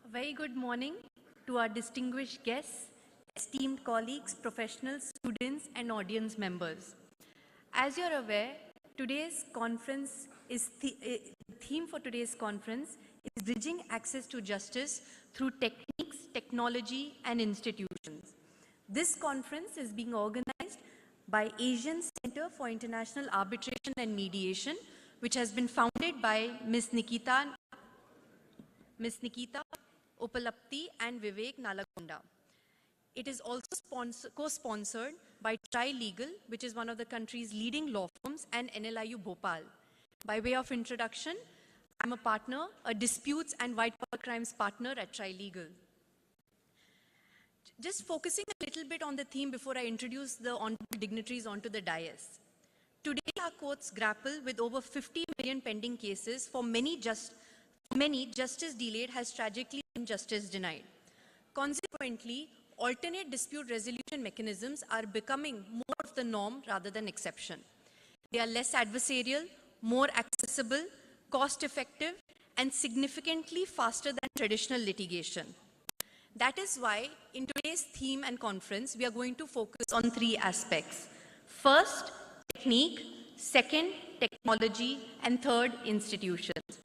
A very good morning to our distinguished guests, esteemed colleagues, professionals, students, and audience members. As you're aware, today's conference is the theme for today's conference is bridging access to justice through techniques, technology, and institutions. This conference is being organized by Asian Center for International Arbitration and Mediation, which has been founded by Ms. Nikita Opalapti and Vivek Nalagonda. It is also co-sponsored by Tri-Legal, which is one of the country's leading law firms, and NLIU Bhopal. By way of introduction, I'm a partner, a disputes and white-collar crimes partner at Tri-Legal. Just focusing a little bit on the theme before I introduce the honorable dignitaries onto the dais. Today, our courts grapple with over 50 million pending cases. For many, justice delayed has tragically been justice denied. Consequently, alternate dispute resolution mechanisms are becoming more of the norm rather than exception. They are less adversarial, more accessible, cost-effective, and significantly faster than traditional litigation. That is why, in today's theme and conference, we are going to focus on three aspects. First, technique. Second, technology. And third, institutions.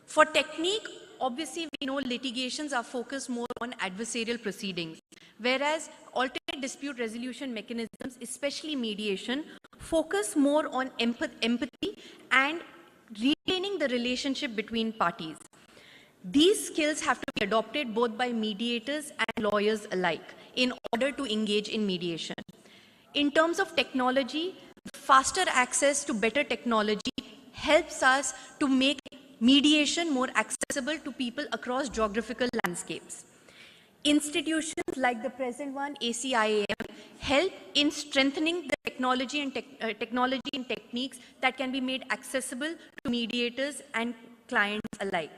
For technique, obviously, we know litigations are focused more on adversarial proceedings, whereas alternate dispute resolution mechanisms, especially mediation, focus more on empathy and retaining the relationship between parties. These skills have to be adopted both by mediators and lawyers alike in order to engage in mediation. In terms of technology, faster access to better technology helps us to make mediation more accessible to people across geographical landscapes. Institutions like the present one, ACIAM, help in strengthening the technology and techniques that can be made accessible to mediators and clients alike.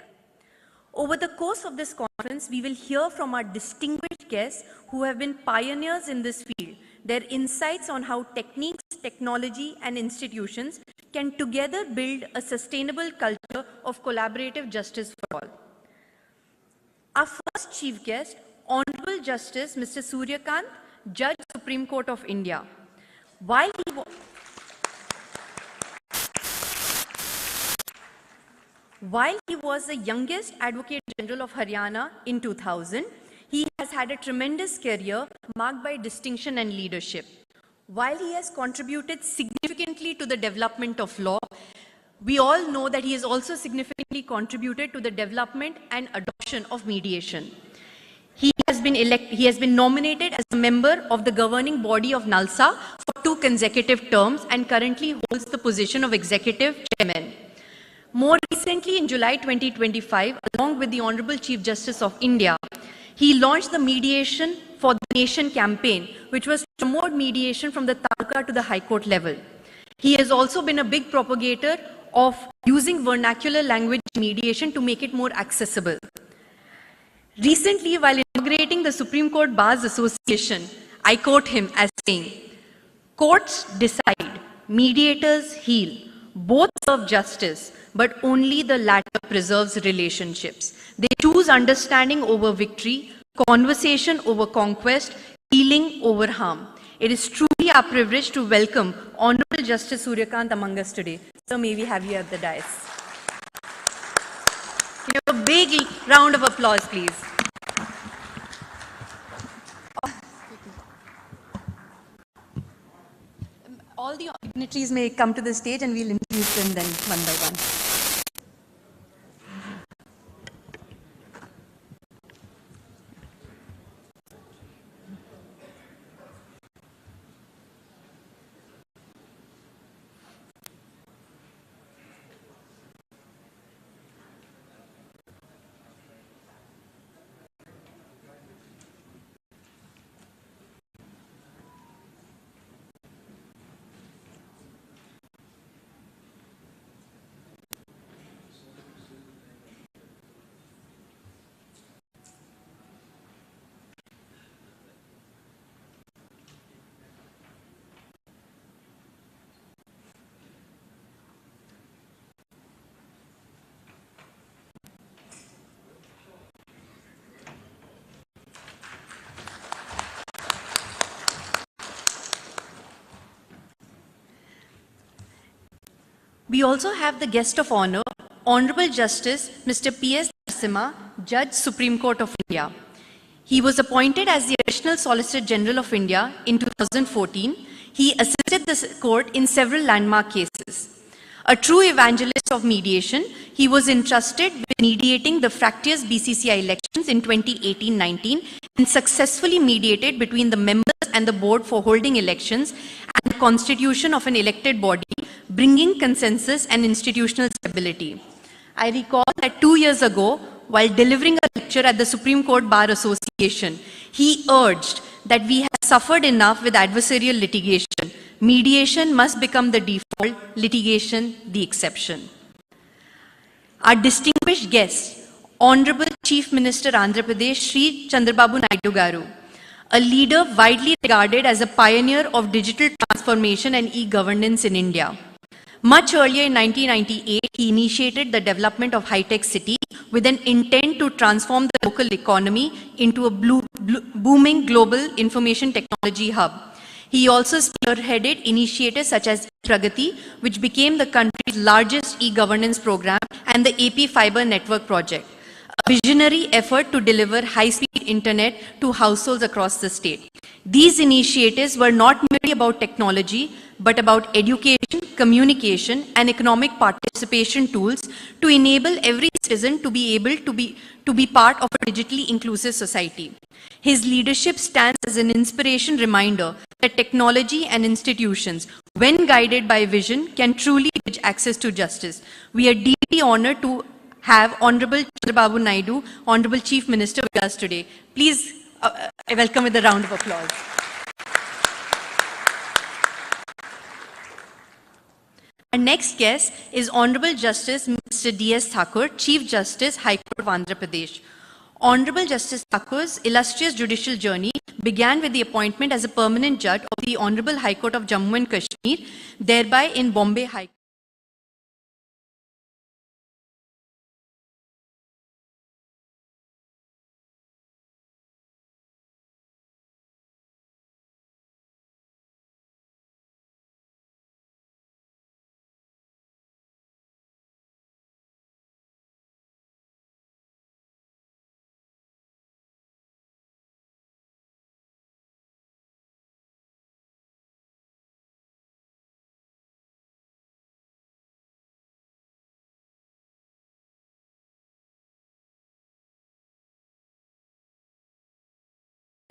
Over the course of this conference, we will hear from our distinguished guests who have been pioneers in this field, their insights on how techniques, technology, and institutions can together build a sustainable culture of collaborative justice for all. Our first chief guest, Honorable Justice Mr. Surya Kant, Judge, Supreme Court of India. While he was the youngest Advocate General of Haryana in 2000, he has had a tremendous career marked by distinction and leadership. While he has contributed significantly to the development of law, we all know that he has also significantly contributed to the development and adoption of mediation. He has been nominated as a member of the governing body of NALSA for 2 consecutive terms and currently holds the position of Executive Chairman. More recently, in July 2025, along with the Honorable Chief Justice of India, he launched the Mediation for the Nation campaign, which was to promote mediation from the Taluka to the High Court level. He has also been a big propagator of using vernacular language mediation to make it more accessible. Recently, while inaugurating the Supreme Court Bars Association, I quote him as saying, "Courts decide, mediators heal. Both serve justice, but only the latter preserves relationships. They choose understanding over victory, conversation over conquest, healing over harm." It is truly our privilege to welcome Honorable Justice Surya Kant among us today. So may we have you at the dais. Can you have a big round of applause, please? All the dignitaries may come to the stage and we'll introduce them then one by one. We also have the guest of honor, Honorable Justice Mr. P.S. Narasimha, Judge, Supreme Court of India. He was appointed as the Additional Solicitor General of India in 2014. He assisted the court in several landmark cases. A true evangelist of mediation, he was entrusted with mediating the fractious BCCI elections in 2018-19 and successfully mediated between the members and the board for holding elections and the constitution of an elected body, bringing consensus and institutional stability. I recall that 2 years ago, while delivering a lecture at the Supreme Court Bar Association, he urged that we have suffered enough with adversarial litigation. Mediation must become the default, litigation the exception. Our distinguished guest, Honorable Chief Minister Andhra Pradesh, Sri Chandrababu Naidu Garu, a leader widely regarded as a pioneer of digital transformation and e-governance in India. Much earlier in 1998, he initiated the development of high-tech city with an intent to transform the local economy into a booming global information technology hub. He also spearheaded initiatives such as Pragati, which became the country's largest e-governance program, and the AP Fiber Network project, a visionary effort to deliver high-speed internet to households across the state. These initiatives were not merely about technology, but about education, communication, and economic participation tools to enable every citizen to be able to be part of a digitally inclusive society. His leadership stands as an inspiration reminder that technology and institutions, when guided by vision, can truly bridge access to justice. We are deeply honored to have Honorable Chandrababu Naidu, Honorable Chief Minister, with us today. Please welcome with a round of applause. Our next guest is Honorable Justice Mr. D.S. Thakur, Chief Justice, High Court of Andhra Pradesh. Honorable Justice Thakur's illustrious judicial journey began with the appointment as a permanent judge of the Honorable High Court of Jammu and Kashmir, thereby in Bombay High Court.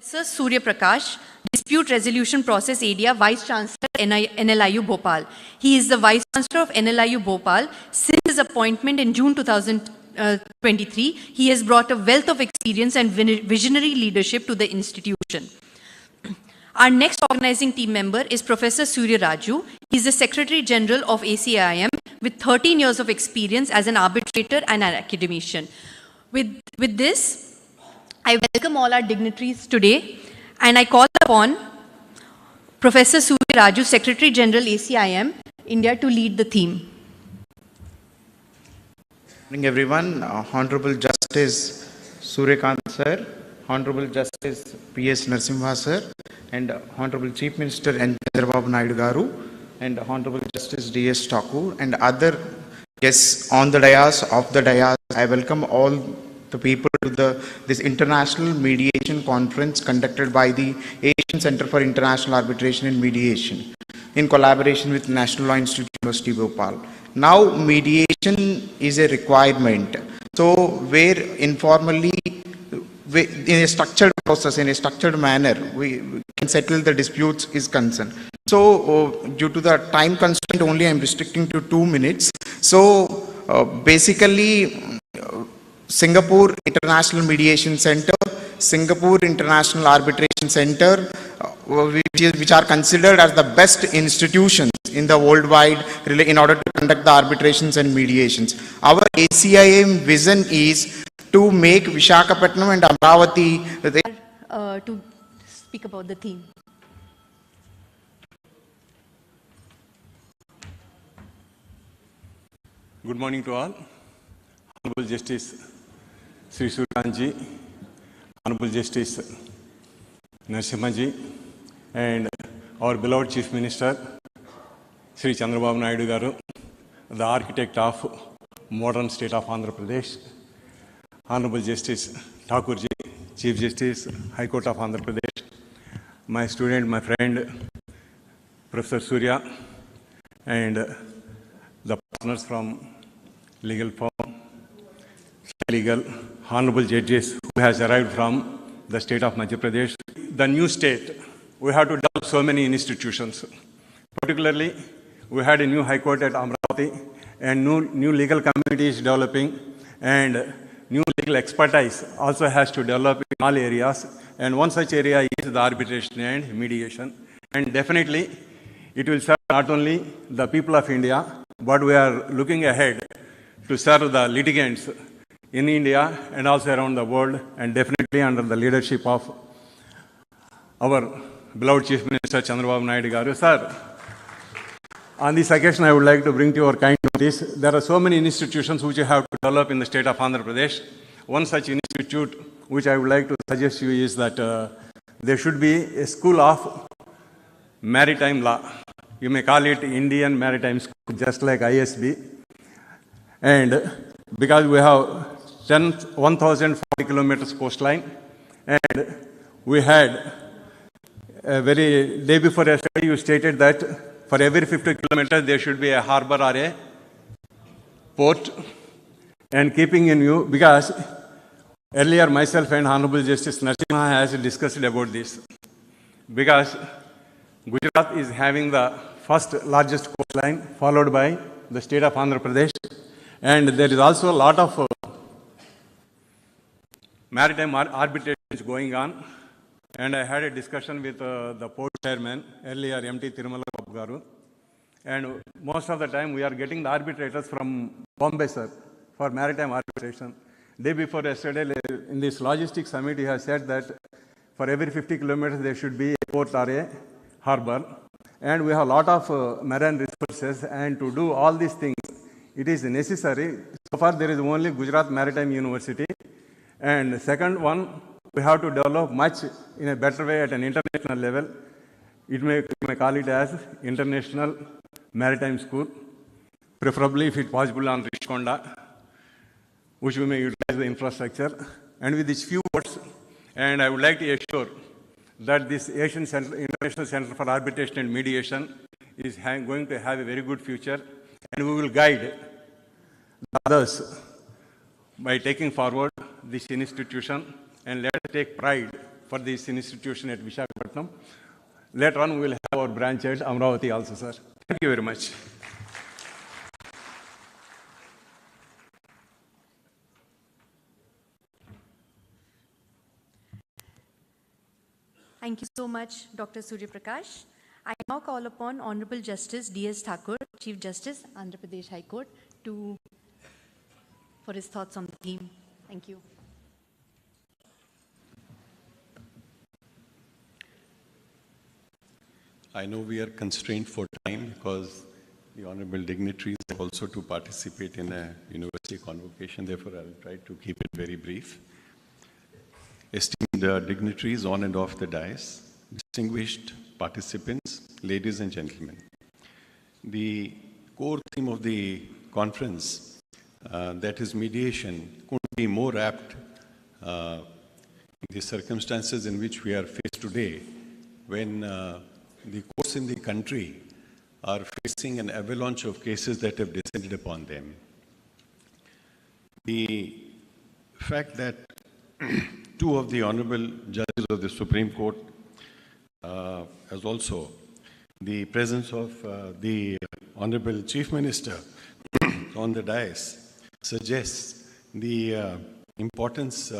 Sir Surya Prakash, Dispute Resolution Process Area, Vice Chancellor, NLIU Bhopal. He is the Vice Chancellor of NLIU Bhopal. Since his appointment in June 2023, he has brought a wealth of experience and visionary leadership to the institution. Our next organizing team member is Professor Surya Raju. He is the Secretary General of ACIM with 13 years of experience as an arbitrator and an academician. With this, I welcome all our dignitaries today, and I call upon Professor Surya Raju, Secretary General ACIM India, to lead the theme. Good morning, everyone. Honorable Justice Surya Kant sir, Honorable Justice P.S. Narasimha sir, and Honorable Chief Minister N. Chandrababu Naidu Garu, and Honorable Justice D.S. Thakur, and other guests on the dais, off the dais. I welcome all the people to this international mediation conference conducted by the Asian Center for International Arbitration and Mediation in collaboration with National Law Institute, University of Bhopal. Now, mediation is a requirement. So, where informally, in a structured process, in a structured manner, we can settle the disputes is concerned. So, due to the time constraint, only I am restricting to 2 minutes. So, basically, Singapore International Mediation Center, Singapore International Arbitration Center, which are considered as the best institutions in the worldwide in order to conduct the arbitrations and mediations. Our ACIM vision is to make Visakhapatnam and Amravati to speak about the theme. Good morning to all. Honorable Justice Sri Suryanji, Honorable Justice Narasimha, and our beloved Chief Minister Sri Chandrababu Naidu Garu, the architect of modern state of Andhra Pradesh, Honorable Justice Thakurji, Chief Justice, High Court of Andhra Pradesh, my student, my friend, Professor Surya, and the partners from legal firm, legal, honorable judges who has arrived from the state of Madhya Pradesh. The new state, we have to develop so many institutions. Particularly, we had a new High Court at Amravati, and new legal community is developing, and new legal expertise also has to develop in all areas. And one such area is the arbitration and mediation. And definitely, it will serve not only the people of India, but we are looking ahead to serve the litigants in India and also around the world, and definitely under the leadership of our beloved Chief Minister Chandrababu Naidu garu. Sir, on this occasion, I would like to bring to your kind notice, there are so many institutions which you have to develop in the state of Andhra Pradesh. One such institute which I would like to suggest you is that there should be a school of maritime law. You may call it Indian Maritime School, just like ISB. And because we have 1,040 kilometers coastline, and we had a very day before yesterday, you stated that for every 50 kilometers there should be a harbor or a port. And keeping in view, because earlier myself and Honorable Justice Narasimha has discussed about this, because Gujarat is having the first largest coastline, followed by the state of Andhra Pradesh, and there is also a lot of maritime arbitrations going on. And I had a discussion with the port chairman earlier, MT Tirumala Babu garu, and most of the time we are getting the arbitrators from Bombay, sir, for maritime arbitration. Day before yesterday, in this logistics summit, he has said that for every 50 kilometers there should be a port or a harbor, and we have a lot of marine resources, and to do all these things, it is necessary. So far, there is only Gujarat Maritime University, and second one, we have to develop much in a better way at an international level. You may call it as International Maritime School, preferably if it's possible on Rishkonda, which we may utilize the infrastructure. And with these few words, and I would like to assure that this Asian Center, International Center for Arbitration and Mediation is going to have a very good future, and we will guide others by taking forward this institution, and let us take pride for this institution at Visakhapatnam. Later on, we will have our branch at Amravati also, sir. Thank you very much. Thank you so much, Dr. Surya Prakash. I now call upon Honorable Justice D.S. Thakur, Chief Justice, Andhra Pradesh High Court, for his thoughts on the theme. Thank you. I know we are constrained for time because the honorable dignitaries have also to participate in a university convocation. Therefore, I will try to keep it very brief. Esteemed dignitaries on and off the dais, distinguished participants, ladies and gentlemen. The core theme of the conference, that is mediation, couldn't be more apt in the circumstances in which we are faced today, when the courts in the country are facing an avalanche of cases that have descended upon them. The fact that two of the honorable judges of the Supreme Court, as also the presence of the honorable Chief Minister on the dais, suggests the importance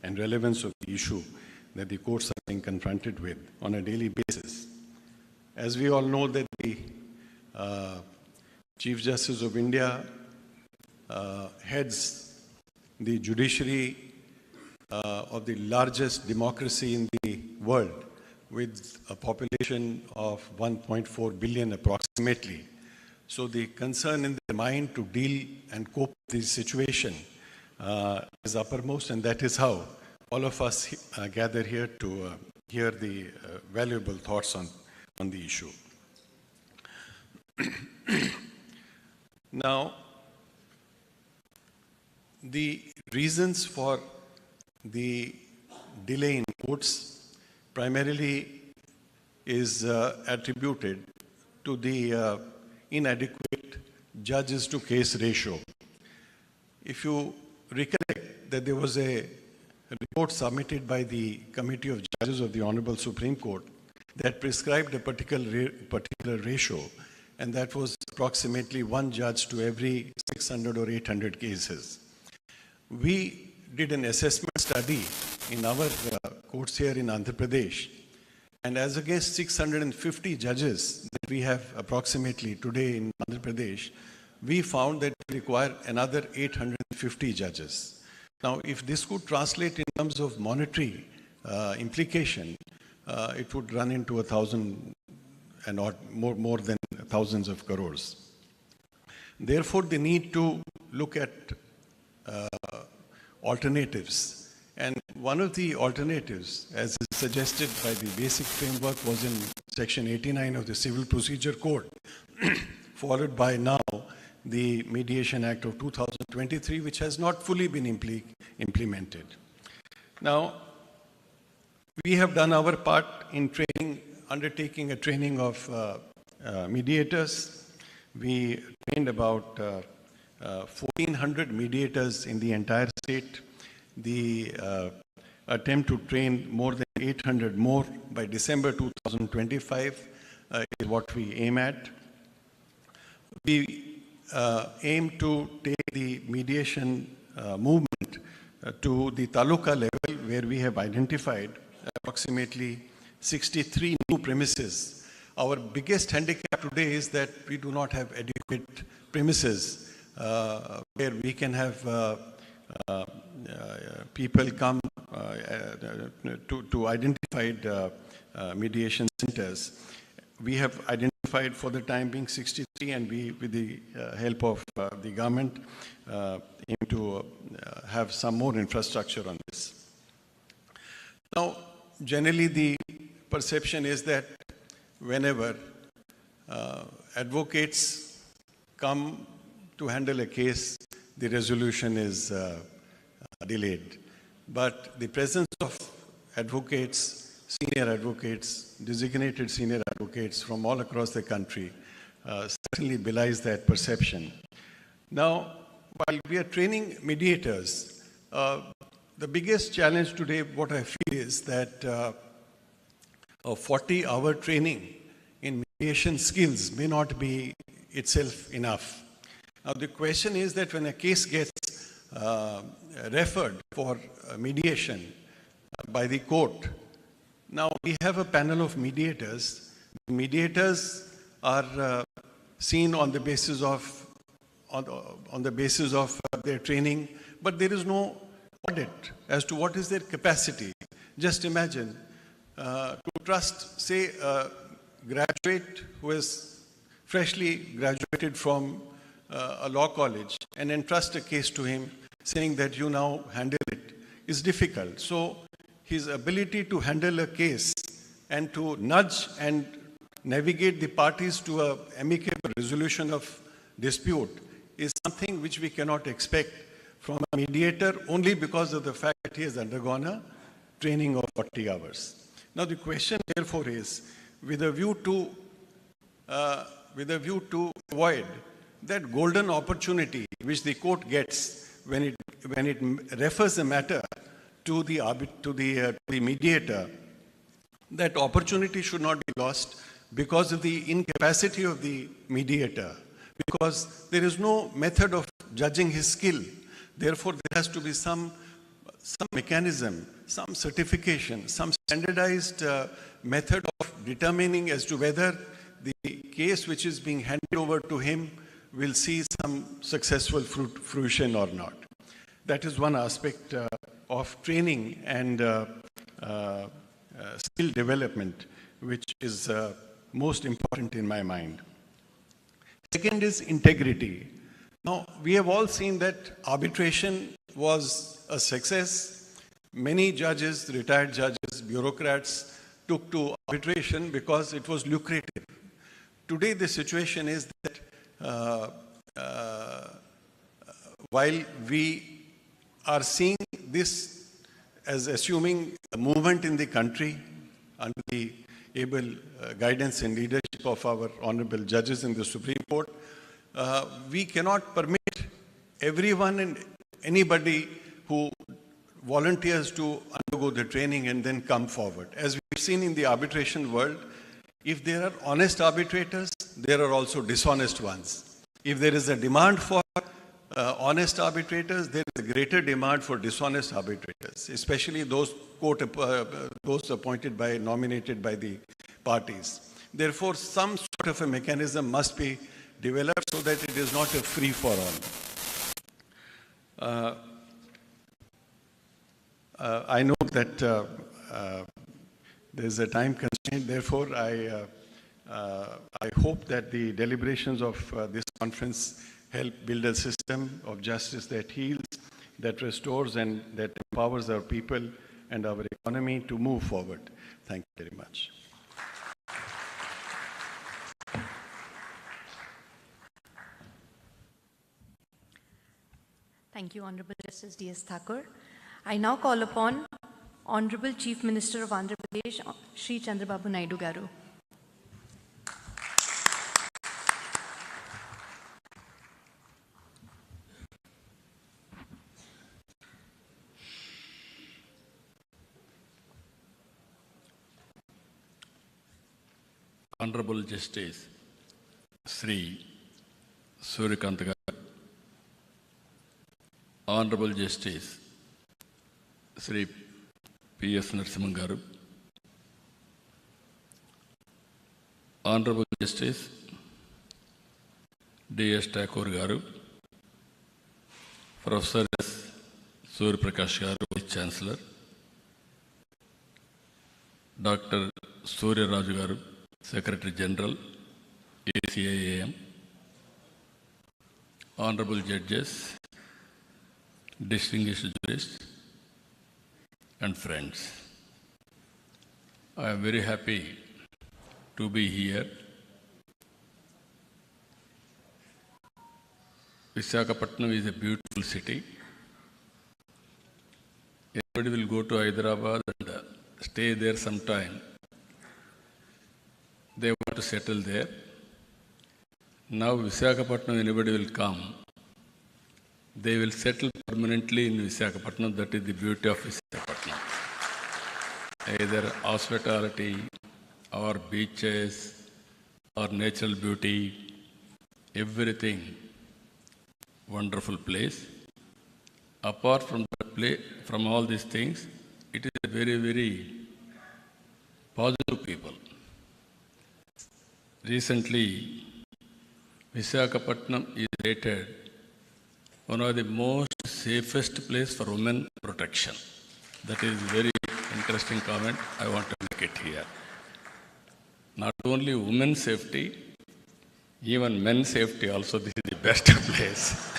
and relevance of the issue that the courts are being confronted with on a daily basis. As we all know that the Chief Justice of India heads the judiciary of the largest democracy in the world, with a population of 1.4 billion approximately. So the concern in their mind to deal and cope with this situation is uppermost, and that is how all of us gather here to hear the valuable thoughts on the issue. Now, the reasons for the delay in courts primarily is attributed to the inadequate judges to case ratio. If you recollect that there was a report submitted by the Committee of Judges of the Honorable Supreme Court that prescribed a particular ratio, and that was approximately one judge to every 600 or 800 cases. We did an assessment study in our courts here in Andhra Pradesh, and as against 650 judges that we have approximately today in Andhra Pradesh, we found that we require another 850 judges. Now, if this could translate in terms of monetary implication, it would run into 1,000 and more than thousands of crores. Therefore, the need to look at alternatives. And one of the alternatives, as is suggested by the basic framework, was in Section 89 of the Civil Procedure Code, followed by now the Mediation Act of 2023, which has not fully been implemented. Now, we have done our part in undertaking a training of mediators. We trained about 1,400 mediators in the entire state. The attempt to train more than 800 more by December 2025 is what we aim at. We aim to take the mediation movement to the taluka level, where we have identified approximately 63 new premises. Our biggest handicap today is that we do not have adequate premises where we can have people come to identified mediation centers. We have identified for the time being 63, and we, with the help of the government, aim to have some more infrastructure on this. Now, generally the perception is that whenever advocates come to handle a case, the resolution is delayed. But the presence of advocates, senior advocates, designated senior advocates from all across the country certainly belies that perception. Now, while we are training mediators, the biggest challenge today, what I feel, is that a 40-hour training in mediation skills may not be itself enough. Now, the question is that when a case gets referred for mediation by the court, now we have a panel of mediators. Mediators are seen on the basis of their training, but there is no audit as to what is their capacity. Just imagine to trust, say, a graduate who is freshly graduated from a law college and entrust a case to him, saying that you now handle it, is difficult. So his ability to handle a case and to nudge and navigate the parties to an amicable resolution of dispute is something which we cannot expect from a mediator only because of the fact that he has undergone a training of 40 hours. Now the question therefore is, with a view to avoid that golden opportunity which the court gets when it refers a matter to the mediator, that opportunity should not be lost because of the incapacity of the mediator, because there is no method of judging his skill. Therefore, there has to be some mechanism, some certification, some standardized method of determining as to whether the case which is being handed over to him will see some successful fruition or not. That is one aspect of training and skill development, which is most important in my mind. Second is integrity. Now, we have all seen that arbitration was a success. Many judges, retired judges, bureaucrats took to arbitration because it was lucrative. Today, the situation is that while we are seeing this as assuming a movement in the country under the able guidance and leadership of our honorable judges in the Supreme Court, we cannot permit everyone and anybody who volunteers to undergo the training and then come forward. As we've seen in the arbitration world, if there are honest arbitrators, there are also dishonest ones. If there is a demand for honest arbitrators, there is a greater demand for dishonest arbitrators, especially those appointed by, nominated by the parties. Therefore, some sort of a mechanism must be developed so that it is not a free-for-all. I know that there is a time constraint. Therefore, I hope that the deliberations of this conference help build a system of justice that heals, that restores, and that empowers our people and our economy to move forward. Thank you very much. Thank you, Honorable Justice D.S. Thakur. I now call upon Honorable Chief Minister of Andhra Pradesh, Shri Chandrababu Naidu Garu. Honorable Justice Sri Surya, Honorable Justice Sri P.S. Narasimha, Honorable Justice D.S. Thakur Garu, Professor S. Surya Garu, Vice Chancellor, Dr. Surya Garu, Secretary General, ACIAM, Honorable Judges, distinguished jurists, and friends. I am very happy to be here. Visakhapatnam is a beautiful city. Everybody will go to Hyderabad and stay there some time. They want to settle there. Now Visakhapatnam, anybody will come. They will settle permanently in Visakhapatnam. That is the beauty of Visakhapatnam. Either hospitality or beaches or natural beauty, everything wonderful place. Apart from that place, from all these things, it is a very, very positive people. Recently, Visakhapatnam is rated one of the most safest place for women protection. That is very interesting comment. I want to make it here. Not only women's safety, even men's safety also, this is the best place.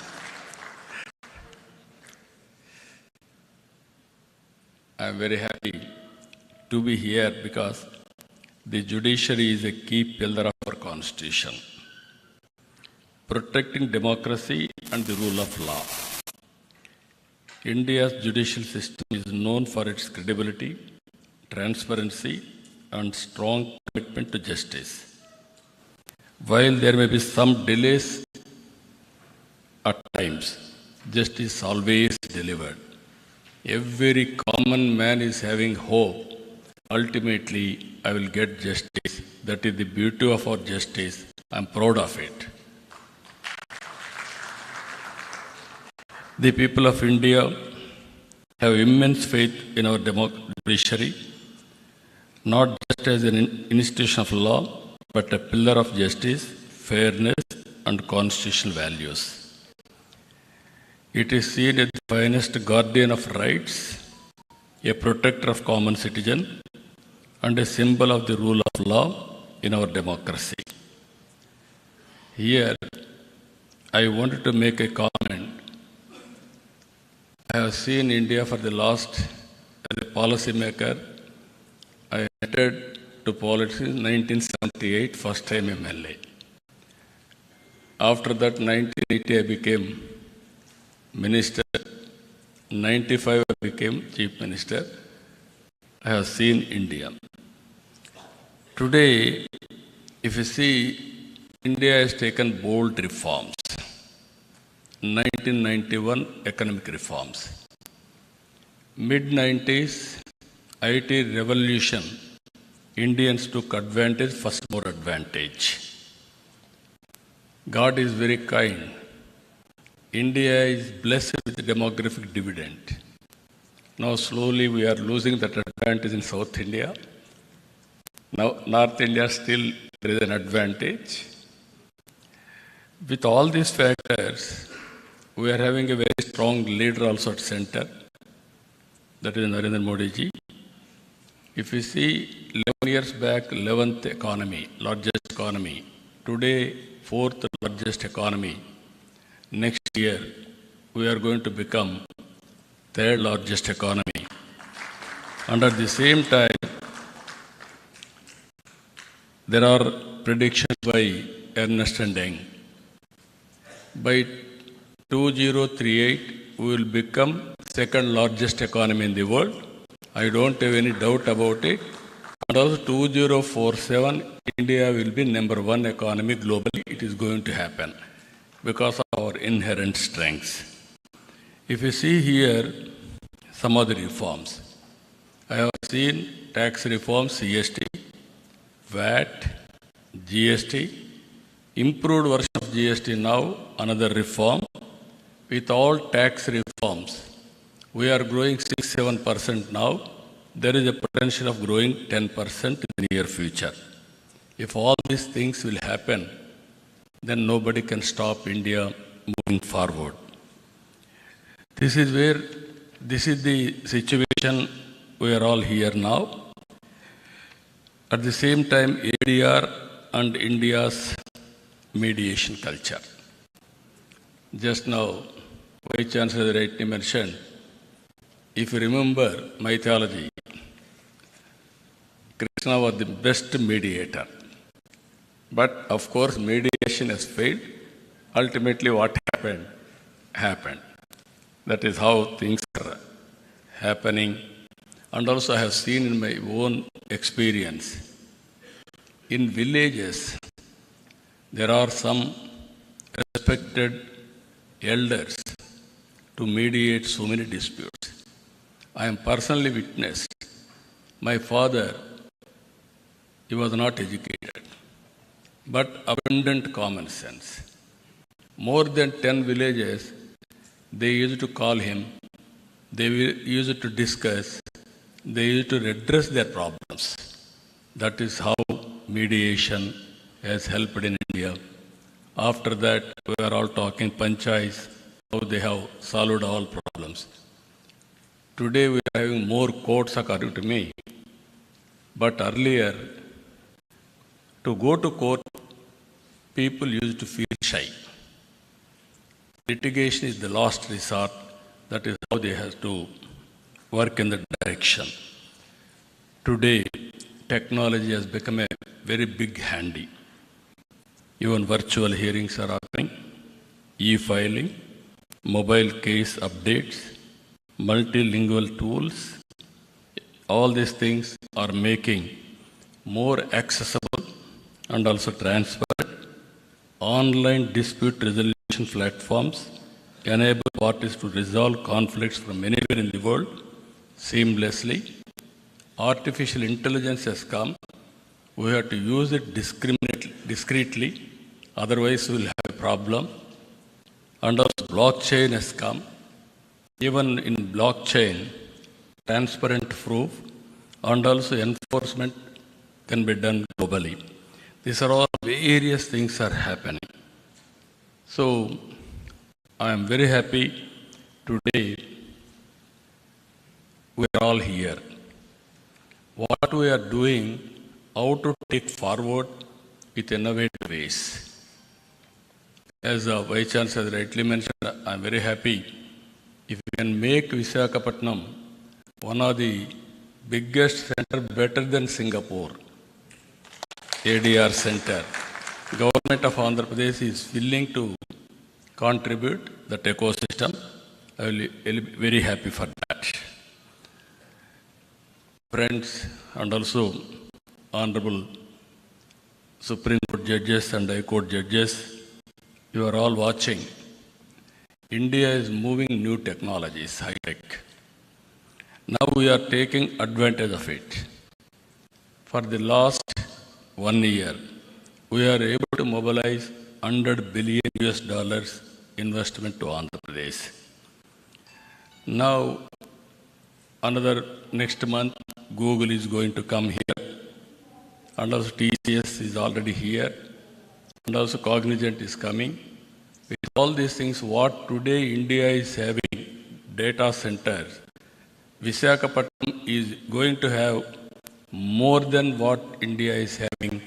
I am very happy to be here because the judiciary is a key pillar of our constitution, protecting democracy and the rule of law. India's judicial system is known for its credibility, transparency, and strong commitment to justice. While there may be some delays at times, justice is always delivered. Every common man is having hope. Ultimately, I will get justice. That is the beauty of our justice. I am proud of it. The people of India have immense faith in our judiciary, not just as an institution of law, but a pillar of justice, fairness, and constitutional values. It is seen as the finest guardian of rights, a protector of common citizen, and a symbol of the rule of law in our democracy. Here, I wanted to make a comment. I have seen India for the last, as a policymaker, I entered to politics in 1978, first time MLA. After that, 1980, I became minister. 95 I became chief minister. I have seen India. Today, if you see, India has taken bold reforms. 1991 economic reforms. Mid-90s IT revolution, Indians took advantage, first more advantage. God is very kind. India is blessed with demographic dividend. Now slowly we are losing that advantage in South India. Now North India still there is an advantage. With all these factors, we are having a very strong leader also at center. That is Narendra Modi ji. If you see 11 years back, 11th economy, largest economy. Today, 4th largest economy. Next year, we are going to become 3rd largest economy. And at the same time, there are predictions by Ernst & Young. By 2038, we will become 2nd largest economy in the world. I don't have any doubt about it. And also 2047, India will be number 1 economy globally. It is going to happen because of our inherent strengths. If you see here some of the reforms, I have seen tax reforms, CST, VAT, GST, improved version of GST now, another reform. With all tax reforms, we are growing 6-7% now. There is a potential of growing 10% in the near future. If all these things will happen, then nobody can stop India moving forward. This is the situation we are all here now. At the same time, ADR and India's mediation culture. Just now, Vice Chancellor rightly mentioned, if you remember mythology, Krishna was the best mediator. But of course, mediation has failed. Ultimately, what happened. That is how things are happening. And also, I have seen in my own experience, in villages, there are some respected elders to mediate so many disputes. I am personally witnessed. My father, he was not educated, but abundant common sense. More than 10 villages, they used to call him, they used to discuss, they used to address their problems. That is how mediation has helped in India. After that, we are all talking panchayats, how they have solved all problems. Today we are having more courts according to me. But earlier, to go to court, people used to feel shy. Litigation is the last resort. That is how they have to work in that direction. Today, technology has become a very big handy. Even virtual hearings are happening, e-filing, mobile case updates, multilingual tools. All these things are making more accessible and also transparent. Online dispute resolution platforms enable parties to resolve conflicts from anywhere in the world seamlessly. Artificial intelligence has come. We have to use it discreetly, otherwise we will have a problem. And also blockchain has come. Even in blockchain, transparent proof and also enforcement can be done globally. These are all various things are happening. So I am very happy today we are all here. What we are doing, how to take forward with innovative ways. As Vice Chancellor rightly mentioned, I am very happy if we can make Visakhapatnam one of the biggest center better than Singapore, ADR center. Government of Andhra Pradesh is willing to contribute that ecosystem. I will be very happy for that. Friends, and also Honorable Supreme Court judges and High Court judges, you are all watching. India is moving new technologies, high-tech. Now we are taking advantage of it. For the last 1 year, we are able to mobilize $100 billion investment to Andhra Pradesh. Now, next month, Google is going to come here, and also TCS is already here, and also Cognizant is coming. With all these things, what today India is having, data centers, Visakhapatnam is going to have more than what India is having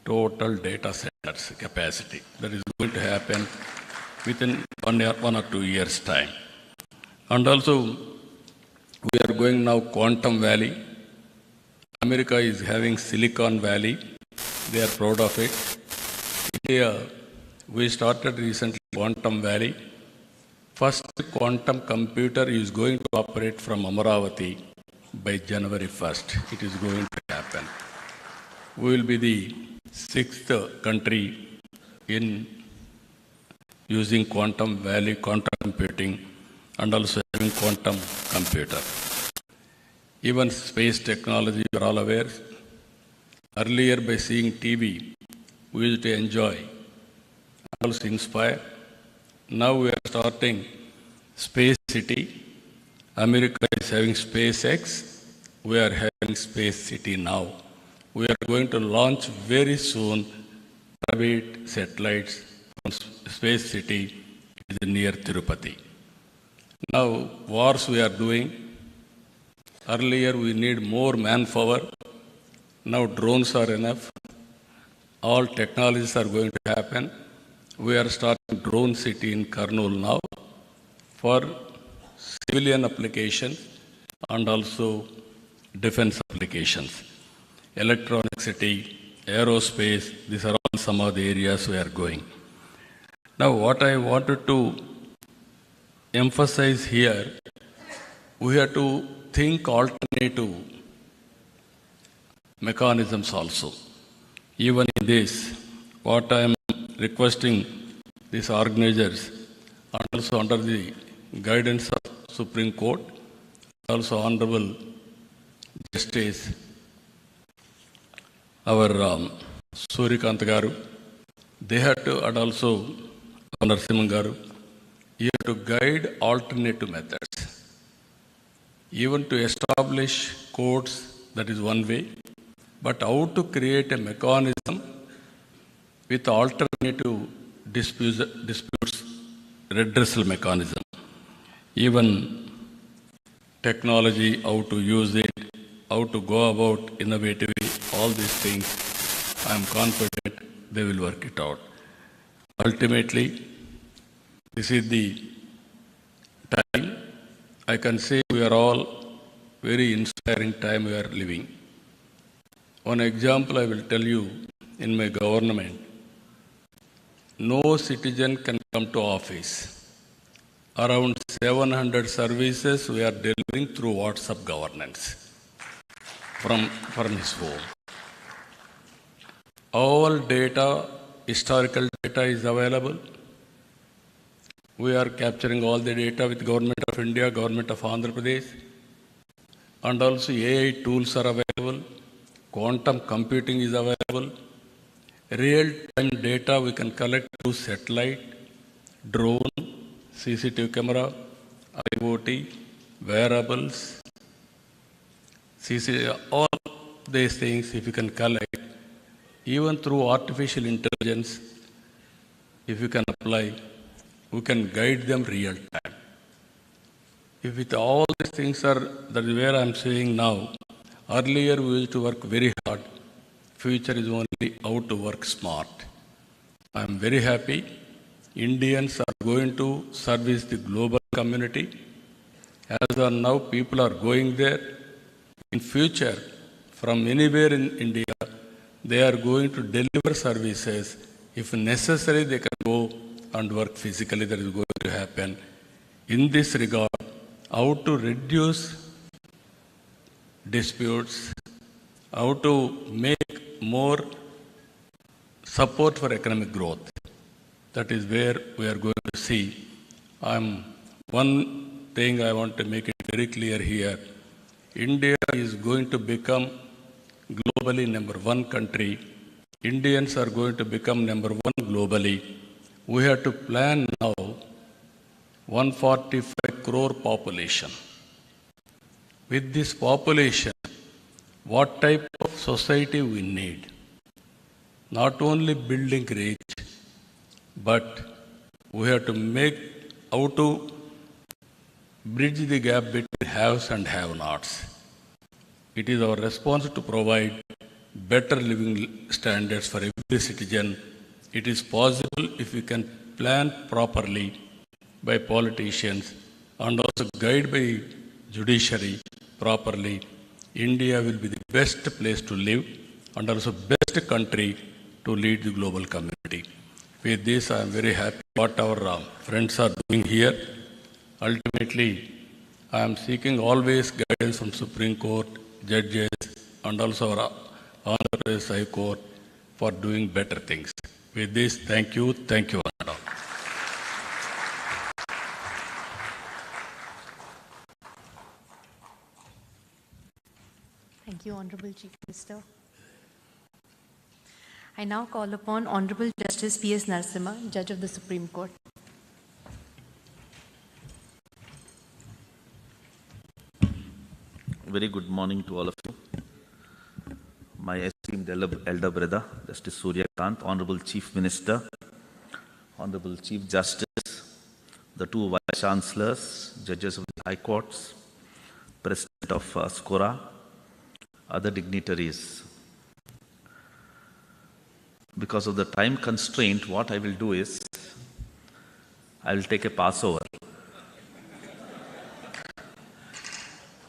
total data centers capacity. That is going to happen within 1 or 2 years' time. And also, we are going now Quantum Valley. America is having Silicon Valley. They are proud of it. India, we started recently Quantum Valley. First quantum computer is going to operate from Amaravati by January 1st. It is going to happen. We will be the 6th country in using Quantum Valley, quantum computing, and also having quantum computer. Even space technology, you are all aware. Earlier, by seeing TV, we used to enjoy and also inspire. Now we are starting Space City. America is having SpaceX. We are having Space City now. We are going to launch very soon private satellites from Space City is near Tirupati. Now, wars we are doing. Earlier we need more manpower. Now drones are enough. All technologies are going to happen. We are starting drone city in Kurnool now for civilian applications and also defense applications. Electronic city, aerospace, these are all some of the areas we are going. Now what I wanted to emphasize here, we have to think alternative mechanisms also. Even in this, what I am requesting these organizers, and also under the guidance of Supreme Court, also Honorable Justice, our Surya Garu, they had to, and also Narasimha Garu, you have to guide alternative methods. Even to establish courts, that is one way, but how to create a mechanism with alternative disputes redressal mechanism. Even technology, how to use it, how to go about innovatively, all these things, I am confident they will work it out. Ultimately, this is the time. I can say we are all very inspiring time we are living. One example I will tell you, in my government, no citizen can come to office. Around 700 services we are delivering through WhatsApp governance from his home. All data, historical data is available. We are capturing all the data with Government of India, Government of Andhra Pradesh, and also AI tools are available. Quantum computing is available. Real-time data we can collect through satellite, drone, CCTV camera, IoT, wearables, all these things if you can collect, even through artificial intelligence, if you can apply, we can guide them real time. If with all these things are, that is where I am saying now, earlier we used to work very hard. Future is only how to work smart. I am very happy. Indians are going to service the global community. As of now, people are going there. In future, from anywhere in India, they are going to deliver services. If necessary, they can go and work physically. That is going to happen. in this regard, how to reduce disputes, how to make more support for economic growth. That is where we are going to see. One thing I want to make it very clear here. India is going to become globally number one country. Indians are going to become number one globally. We have to plan now 145 crore population. With this population, what type of society we need? Not only building rich, but we have to make how to bridge the gap between haves and have-nots. It is our responsibility to provide better living standards for every citizen. It is possible if we can plan properly by politicians and also guide by judiciary properly. India will be the best place to live and also best country to lead the global community. With this, I am very happy what our friends are doing here. Ultimately, I am seeking always guidance from Supreme Court, judges, and also our Andhra Pradesh High Court for doing better things. With this, thank you, one and all. Thank you, Honorable Chief Minister. I now call upon Honorable Justice P.S. Narasimha, Judge of the Supreme Court. Very good morning to all of you. My esteemed elder brother, Justice Surya, Kant, Honorable Chief Minister, Honorable Chief Justice, the two Vice Chancellors, Judges of the High Courts, President of SCORA, other dignitaries. Because of the time constraint, what I will do is, I will take a passover.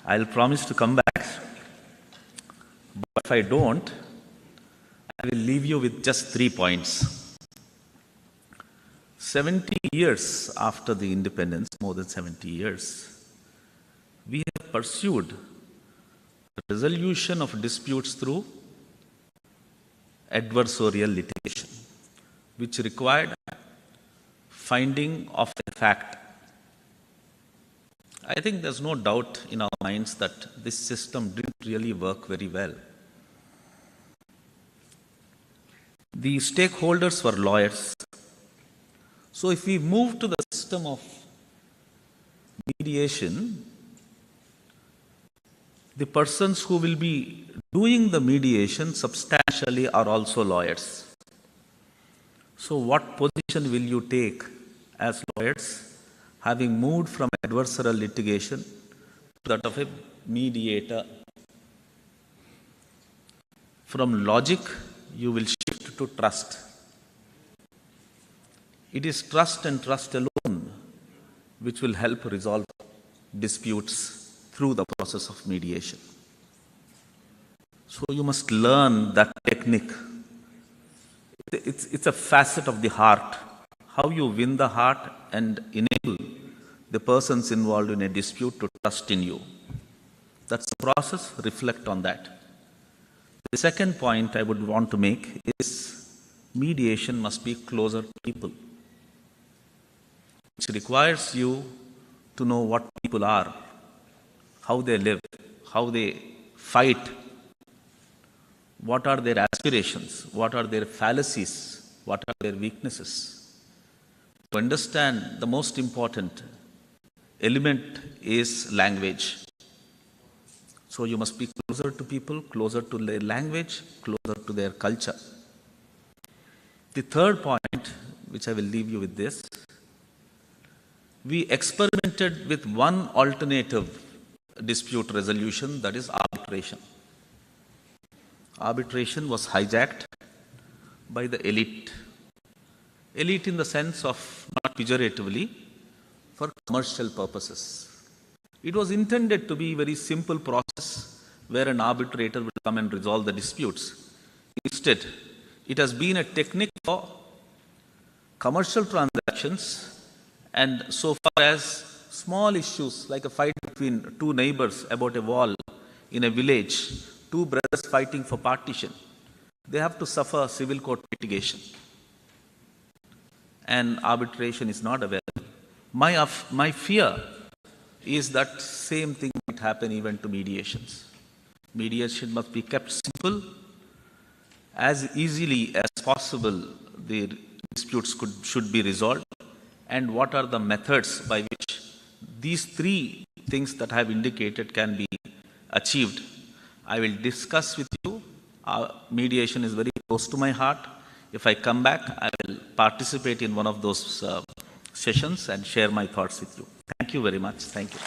I will promise to come back, but if I don't, I will leave you with just 3 points. 70 years after the independence, more than 70 years, we have pursued resolution of disputes through adversarial litigation, which required finding of a fact. I think there's no doubt in our minds that this system didn't really work very well. The stakeholders were lawyers. So if we move to the system of mediation, the persons who will be doing the mediation substantially are also lawyers. So what position will you take as lawyers, having moved from adversarial litigation to that of a mediator? From logic, you will shift to trust. It is trust and trust alone which will help resolve disputes through the process of mediation. So you must learn that technique. It's a facet of the heart, how you win the heart and enable the persons involved in a dispute to trust in you. That's the process, reflect on that. The second point I would want to make is mediation must be closer to people, which requires you to know what people are, how they live, how they fight, what are their aspirations, what are their fallacies, what are their weaknesses. To understand, the most important element is language. So you must be closer to people, closer to their language, closer to their culture. The third point, which I will leave you with this, we experimented with one alternative dispute resolution, that is arbitration. Arbitration was hijacked by the elite. Elite in the sense of, not pejoratively, for commercial purposes. It was intended to be a very simple process where an arbitrator will come and resolve the disputes. Instead, it has been a technique for commercial transactions, and so far as small issues like a fight between two neighbors about a wall in a village, two brothers fighting for partition, they have to suffer civil court litigation. And arbitration is not available. My fear is that same thing might happen even to mediations. Mediation must be kept simple. As easily as possible, the disputes should be resolved. And what are the methods by which these three things that I have indicated can be achieved? I will discuss with you. Mediation is very close to my heart. If I come back, I will participate in one of those sessions and share my thoughts with you. Thank you very much. Thank you.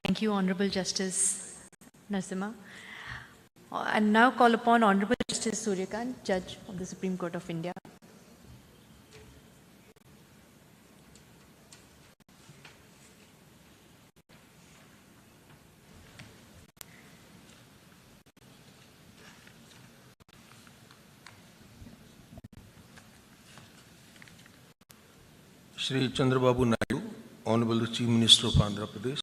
Thank you, Honorable Justice Narasimha. And now call upon Honorable Justice Surya, Judge of the Supreme Court of India. Shri Chandrababu Naidu, Honorable Chief Minister of Andhra Pradesh,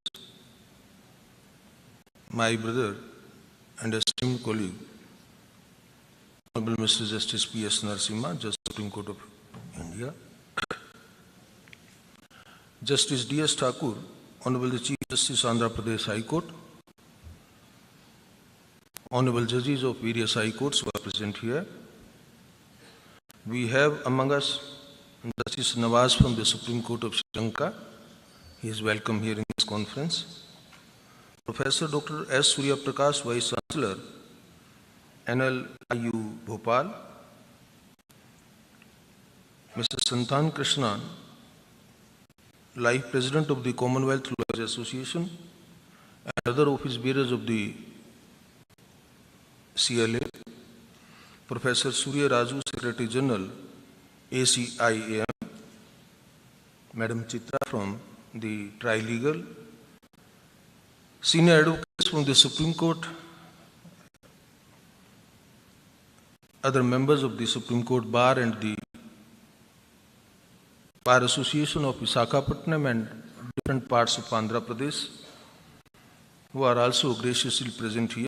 my brother and esteemed colleague, Honorable Mr. Justice P.S. Narasimha, Justice Supreme Court of India, Justice D.S. Thakur, Honorable the Chief Justice Andhra Pradesh High Court, Honorable Judges of various High Courts who are present here. We have among us Justice Nawaz from the Supreme Court of Sri Lanka. He is welcome here in this conference. Professor Dr. S. Surya Prakash, Vice Chancellor, NLIU Bhopal. Mr. Santan Krishnan, Life President of the Commonwealth Lawyers Association, and other office bearers of the CLA. Professor Surya Raju, Secretary General, ACIAM, Madam Chitra from the Trilegal, senior advocates from the Supreme Court, other members of the Supreme Court Bar and the Bar Association of Visakhapatnam and different parts of Andhra Pradesh, who are also graciously present here.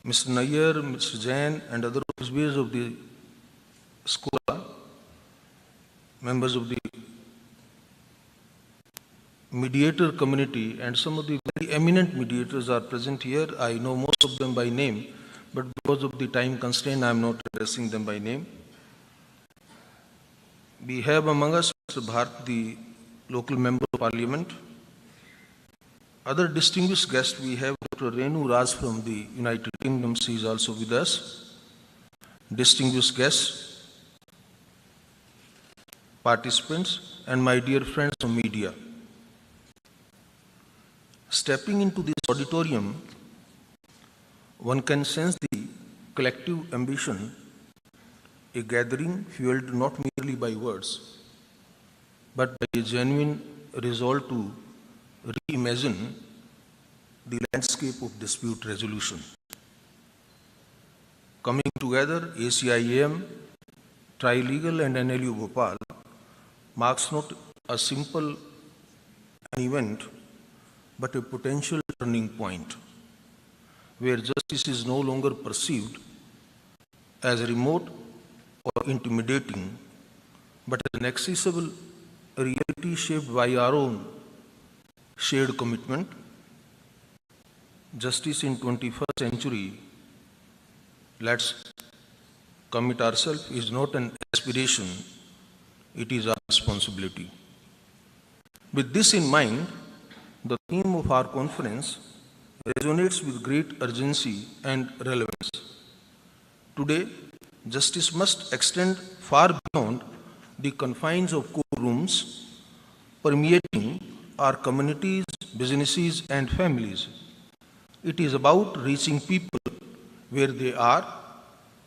Mr. Nayyar, Mr. Jain, and other officers of the school, members of the mediator community, and some of the very eminent mediators are present here. I know most of them by name, but because of the time constraint, I am not addressing them by name. We have among us Mr. Bharat, the local member of parliament. Other distinguished guests, we have Dr. Renu Raj from the United Kingdom. She is also with us. Distinguished guests, participants, and my dear friends from media. Stepping into this auditorium, one can sense the collective ambition, a gathering fueled not merely by words, but by a genuine resolve to reimagine the landscape of dispute resolution. Coming together, ACIAM, Trilegal and NLU Bhopal marks not a simple event, but a potential turning point where justice is no longer perceived as remote or intimidating, but as an accessible reality shaped by our own shared commitment. Justice in 21st century, let's commit ourselves, is not an aspiration, it is our responsibility. With this in mind, the theme of our conference resonates with great urgency and relevance. Today, justice must extend far beyond the confines of courtrooms, permeating our communities, businesses, and families. It is about reaching people where they are,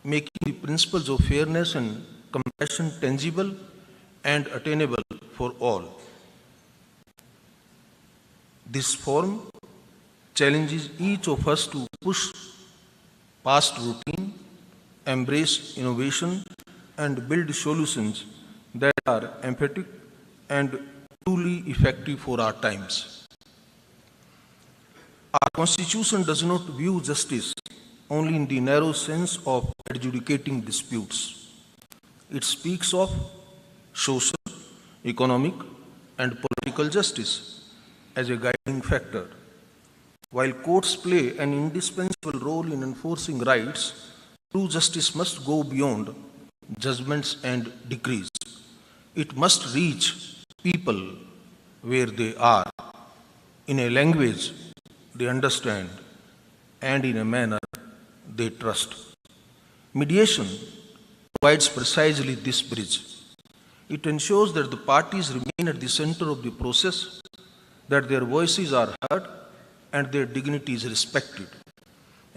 making the principles of fairness and compassion tangible and attainable for all. This forum challenges each of us to push past routine, embrace innovation, and build solutions that are empathic and truly effective for our times. Our Constitution does not view justice only in the narrow sense of adjudicating disputes. It speaks of social, economic, and political justice as a guiding factor. While courts play an indispensable role in enforcing rights, true justice must go beyond judgments and decrees. It must reach people where they are, in a language they understand, and in a manner they trust. Mediation provides precisely this bridge. It ensures that the parties remain at the center of the process, that their voices are heard, and their dignity is respected.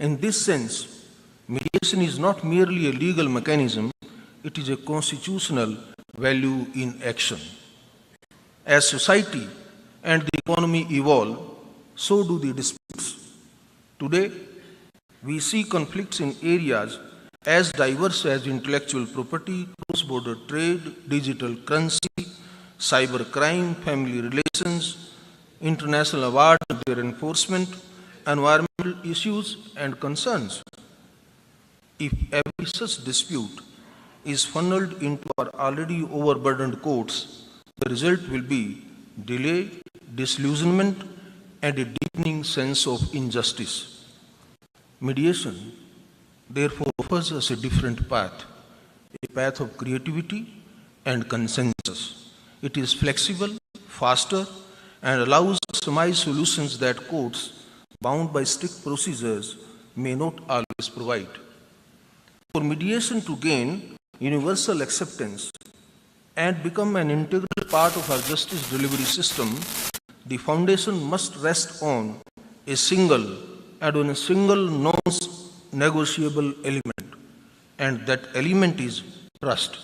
In this sense, mediation is not merely a legal mechanism, it is a constitutional value in action. As society and the economy evolve, so do the disputes. Today, we see conflicts in areas as diverse as intellectual property, cross-border trade, digital currency, cybercrime, family relations, international awards and their enforcement, environmental issues and concerns. If every such dispute is funneled into our already overburdened courts, the result will be delay, disillusionment, and a deepening sense of injustice. Mediation, therefore, offers us a different path, a path of creativity and consensus. It is flexible, faster, and allows customized solutions that courts, bound by strict procedures, may not always provide. For mediation to gain universal acceptance and become an integral part of our justice delivery system, the foundation must rest on a single non-negotiable element, and that element is trust.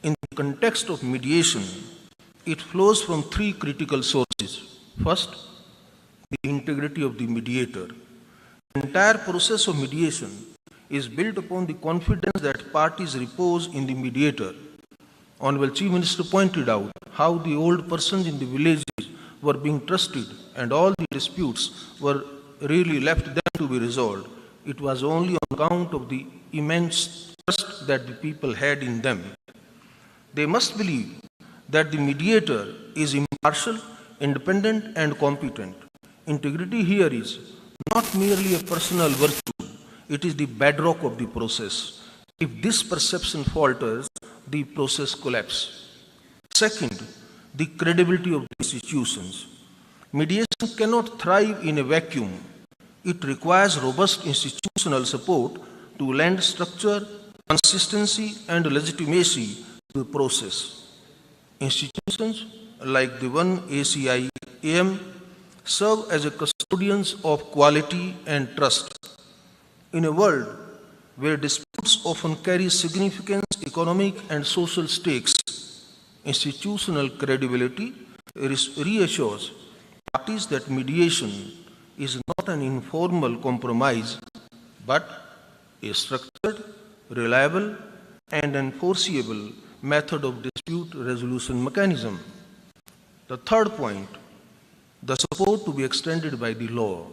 In the context of mediation, it flows from three critical sources. First, the integrity of the mediator. The entire process of mediation is built upon the confidence that parties repose in the mediator. Honorable Chief Minister pointed out how the old persons in the villages were being trusted and all the disputes were really left them to be resolved. It was only on account of the immense trust that the people had in them. They must believe that the mediator is impartial, independent, and competent. Integrity here is not merely a personal virtue, it is the bedrock of the process. If this perception falters, the process collapses. Second, the credibility of the institutions. Mediation cannot thrive in a vacuum. It requires robust institutional support to lend structure, consistency, and legitimacy to the process. Institutions like the one ACIAM serve as a custodians of quality and trust. In a world where disputes often carry significant economic and social stakes, institutional credibility reassures parties that mediation is not an informal compromise, but a structured, reliable, and enforceable method of dispute resolution mechanism. The third point, the support to be extended by the law.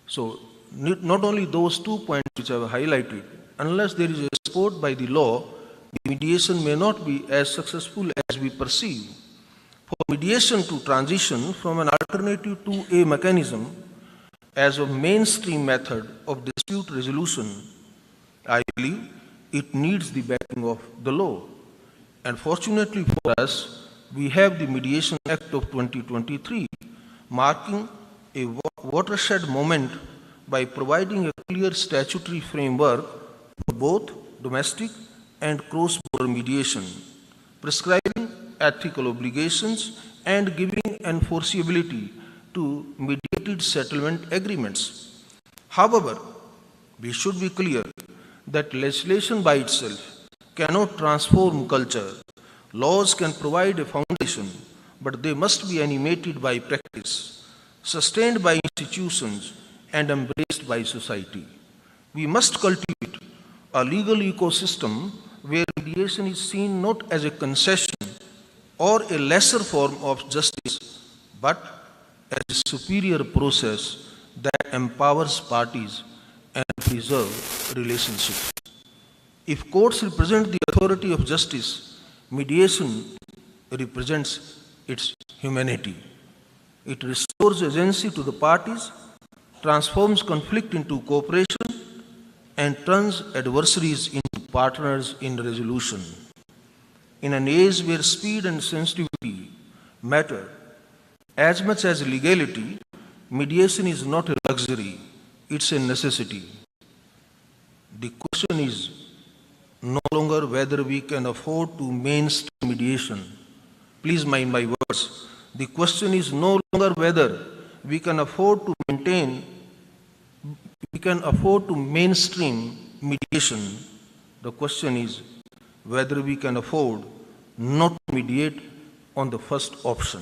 So, not only those 2 points which I have highlighted, unless there is a support by the law, the mediation may not be as successful as we perceive. For mediation to transition from an alternative to a mechanism as a mainstream method of dispute resolution, I believe it needs the backing of the law. And fortunately for us, we have the Mediation Act of 2023, marking a watershed moment by providing a clear statutory framework for both domestic and cross-border mediation, prescribing ethical obligations and giving enforceability to mediated settlement agreements. However, we should be clear that legislation by itself cannot transform culture. Laws can provide a foundation, but they must be animated by practice, sustained by institutions, and embraced by society. We must cultivate a legal ecosystem where mediation is seen not as a concession or a lesser form of justice, but as a superior process that empowers parties and preserves relationships. If courts represent the authority of justice, mediation represents its humanity. It restores agency to the parties, transforms conflict into cooperation, and turns adversaries into partners in resolution. In an age where speed and sensitivity matter as much as legality, mediation is not a luxury, it's a necessity. The question is no longer whether we can afford to mainstream mediation. Please mind my words. The question is no longer whether we can afford to mainstream mediation. The question is whether we can afford not to mediate on the first option.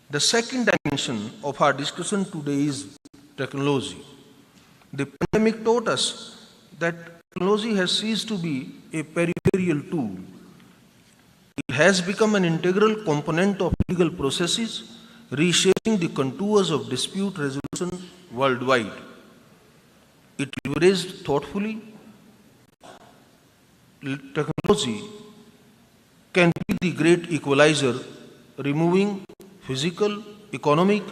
The second dimension of our discussion today is technology. The pandemic taught us that technology has ceased to be a peripheral tool. It has become an integral component of legal processes, reshaping the contours of dispute resolution worldwide. It leveraged thoughtfully. Technology can be the great equalizer, removing physical, economic,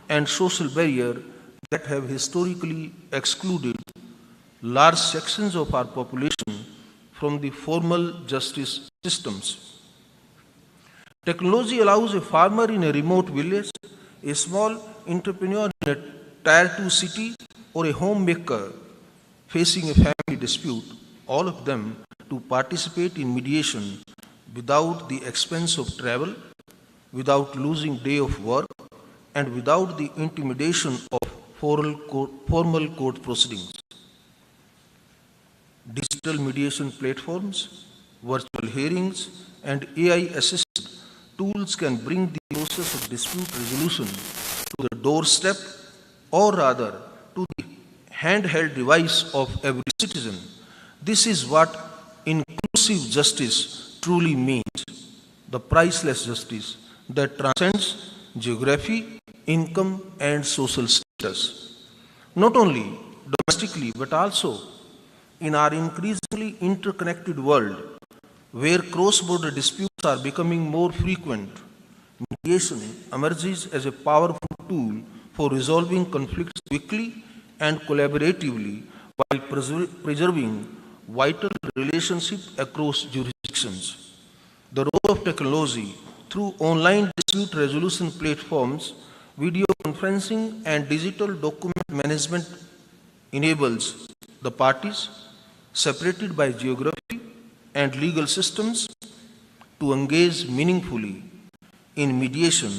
and social barriers that have historically excluded large sections of our population from the formal justice systems. Technology allows a farmer in a remote village, a small entrepreneur in a Tier 2 city, or a homemaker facing a family dispute, all of them to participate in mediation without the expense of travel, without losing day of work, and without the intimidation of formal court proceedings. Digital mediation platforms, virtual hearings, and AI-assisted tools can bring the process of dispute resolution to the doorstep, or rather to the handheld device of every citizen. This is what inclusive justice truly means, the priceless justice that transcends geography, income, and social status. Not only domestically, but also in our increasingly interconnected world, where cross-border disputes are becoming more frequent, mediation emerges as a powerful tool for resolving conflicts quickly and collaboratively while preserving vital relationships across jurisdictions. The role of technology through online dispute resolution platforms, video conferencing, and digital document management enables the parties, separated by geography and legal systems, to engage meaningfully in mediation,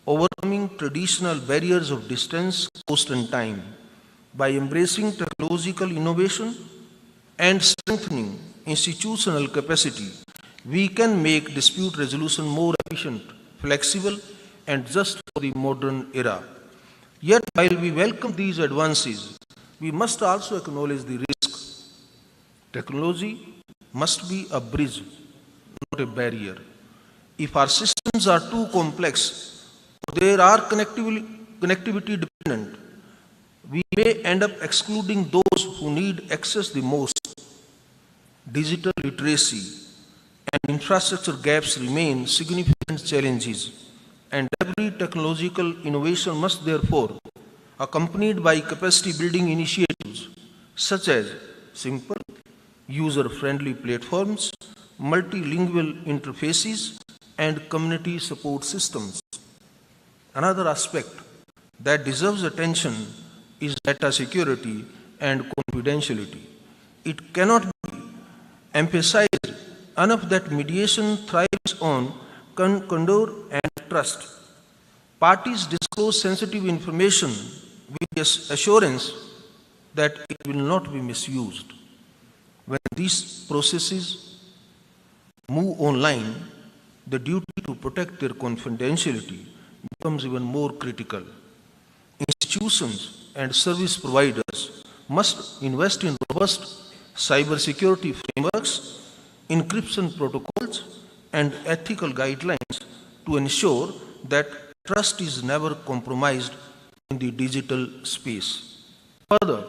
overcoming traditional barriers of distance, cost, and time. By embracing technological innovation and strengthening institutional capacity, we can make dispute resolution more efficient, flexible, and just for the modern era. Yet, while we welcome these advances, we must also acknowledge the risk. Technology must be a bridge, not a barrier. If our systems are too complex, or they are connectivity dependent, we may end up excluding those who need access the most. Digital literacy and infrastructure gaps remain significant challenges, and every technological innovation must therefore accompanied by capacity building initiatives such as simple, user-friendly platforms, multilingual interfaces, and community support systems. Another aspect that deserves attention is data security and confidentiality. It cannot be emphasized enough that mediation thrives on candor and trust. Parties disclose sensitive information with the assurance that it will not be misused. When these processes move online, the duty to protect their confidentiality becomes even more critical. Institutions and service providers must invest in robust cybersecurity frameworks, encryption protocols, and ethical guidelines to ensure that trust is never compromised in the digital space. Further,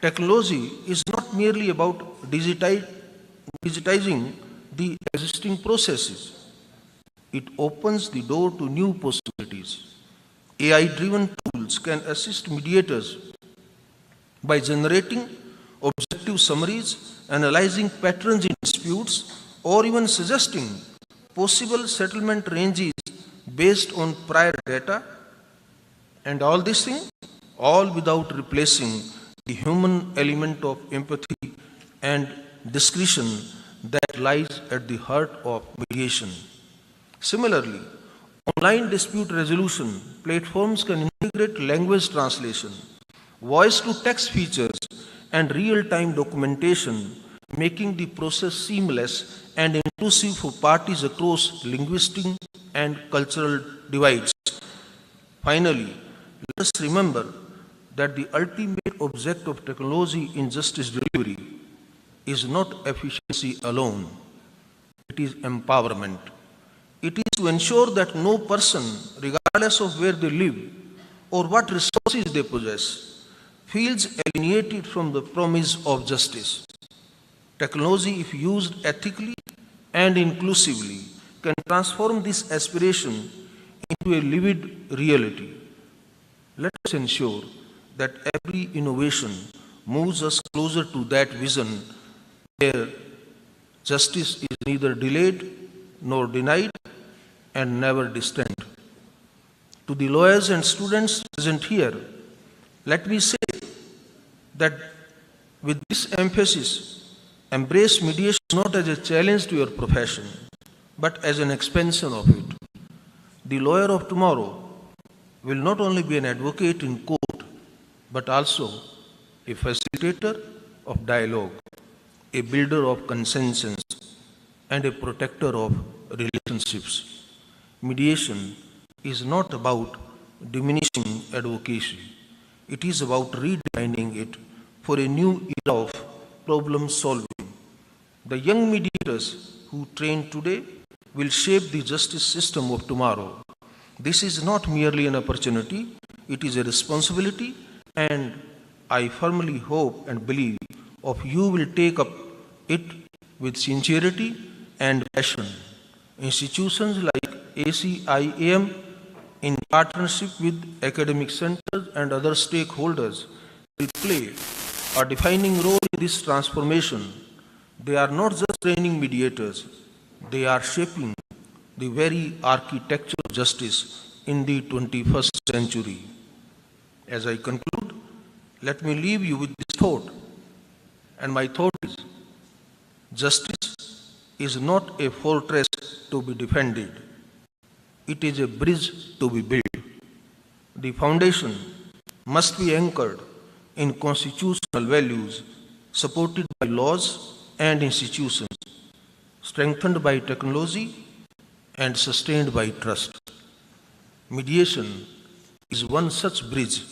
technology is not merely about digitizing the existing processes. It opens the door to new possibilities. AI-driven tools can assist mediators by generating objective summaries, analyzing patterns in disputes, or even suggesting possible settlement ranges based on prior data. And all these things, all without replacing the human element of empathy and discretion that lies at the heart of mediation. Similarly, online dispute resolution platforms can integrate language translation, voice-to-text features, and real-time documentation, making the process seamless and inclusive for parties across linguistic and cultural divides. Finally, let us remember that the ultimate object of technology in justice delivery is not efficiency alone, it is empowerment. It is to ensure that no person, regardless of where they live or what resources they possess, feels alienated from the promise of justice. Technology, if used ethically and inclusively, can transform this aspiration into a lived reality. Let us ensure that every innovation moves us closer to that vision where justice is neither delayed nor denied and never distant. To the lawyers and students present here, let me say that with this emphasis, embrace mediation not as a challenge to your profession, but as an expansion of it. The lawyer of tomorrow will not only be an advocate in court, but also a facilitator of dialogue, a builder of consensus, and a protector of relationships. Mediation is not about diminishing advocacy. It is about redefining it for a new era of problem solving. The young mediators who train today will shape the justice system of tomorrow. This is not merely an opportunity, it is a responsibility, and I firmly hope and believe of you will take up it with sincerity and passion. Institutions like ACIAM, in partnership with academic centers and other stakeholders, will play a defining role in this transformation. They are not just training mediators, they are shaping the very architecture of justice in the 21st century. As I conclude, let me leave you with this thought. And my thought is, justice is not a fortress to be defended. It is a bridge to be built. The foundation must be anchored in constitutional values, supported by laws and institutions, strengthened by technology, and sustained by trust. Mediation is one such bridge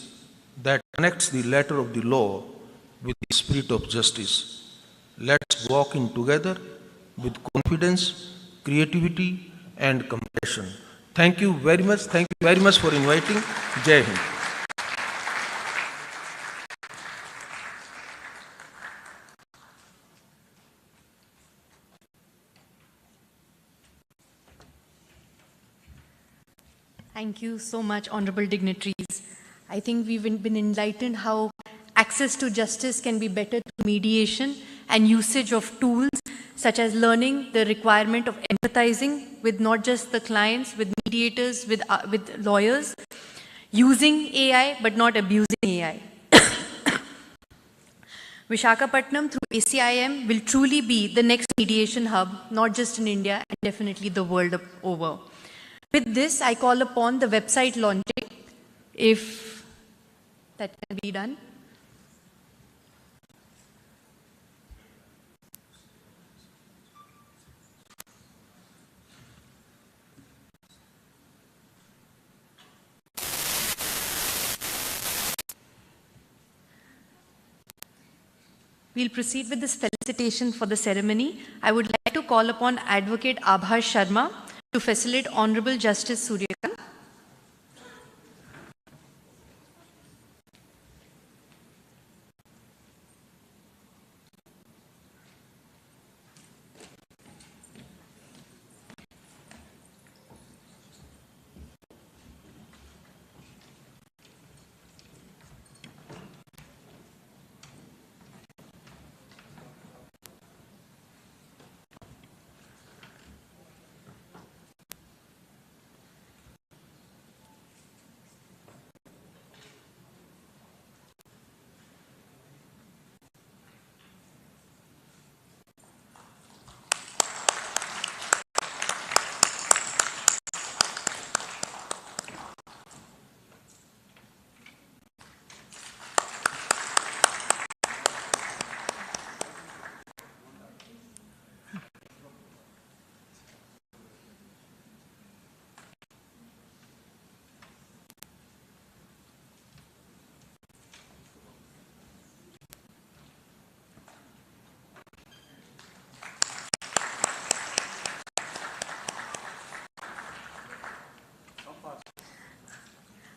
that connects the letter of the law with the spirit of justice. Let's walk in together with confidence, creativity, and compassion. Thank you very much. Thank you very much for inviting. Jai Hind. Thank you so much, honorable dignitaries. I think we've been enlightened how access to justice can be better through mediation and usage of tools such as learning the requirement of empathizing with not just the clients, with mediators, with lawyers, using AI but not abusing AI. Visakhapatnam through ACIM will truly be the next mediation hub, not just in India and definitely the world over. With this, I call upon the website launching, if that can be done. We'll proceed with this felicitation for the ceremony. I would like to call upon Advocate Abhas Sharma to facilitate Honorable Justice Surya.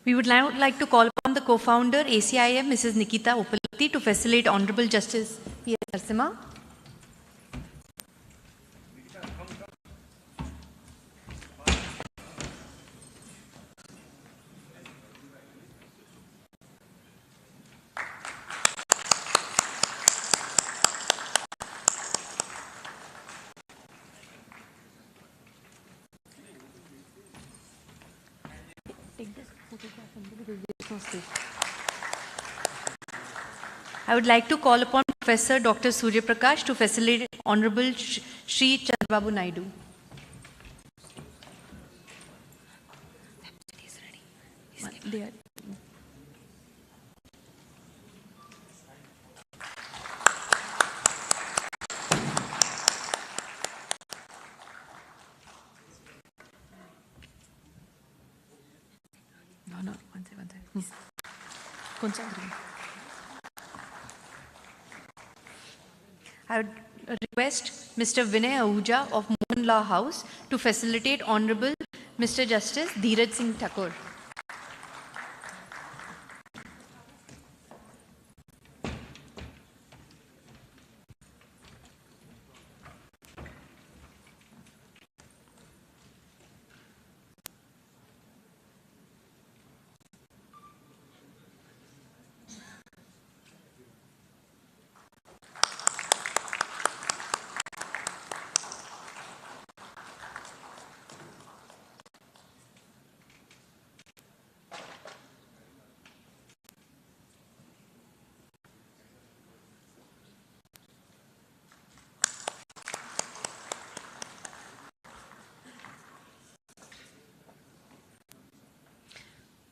We would now like to call upon the co-founder, ACIM, Mrs. Nikita Upalati, to facilitate Honorable Justice P.S. Narasimha. I would like to call upon Professor Dr. Surya Prakash to facilitate Honorable Shri Chandrababu Naidu. No, one second. I would request Mr. Vinay Ahuja of Mohan Law House to facilitate Honorable Mr. Justice Dheeraj Singh Thakur.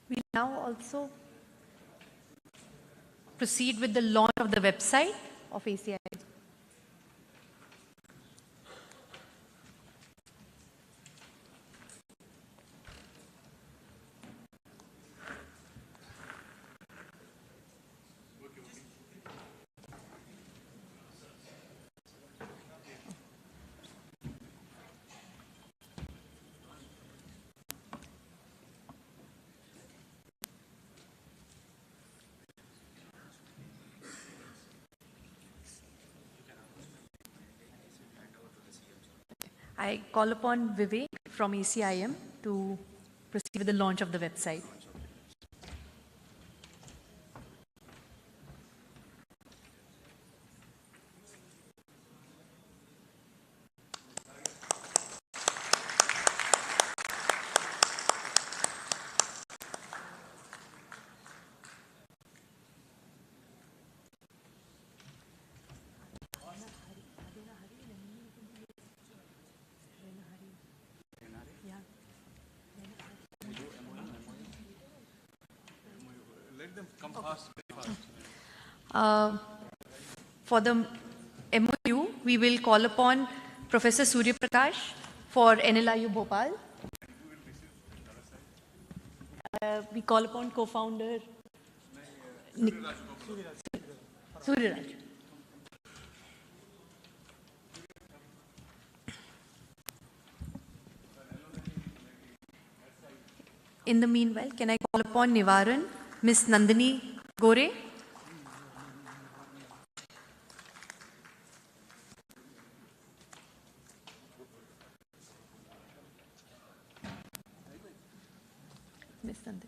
We now also proceed with the launch of the website of ACIM. I call upon Vivek from ACIM to proceed with the launch of the website. For the MOU, we will call upon Professor Surya Prakash for NLIU Bhopal. We call upon co-founder Surya Raj. In the meanwhile, can I call upon Nivaran, Ms. Nandini Gore? Ms. Nandini.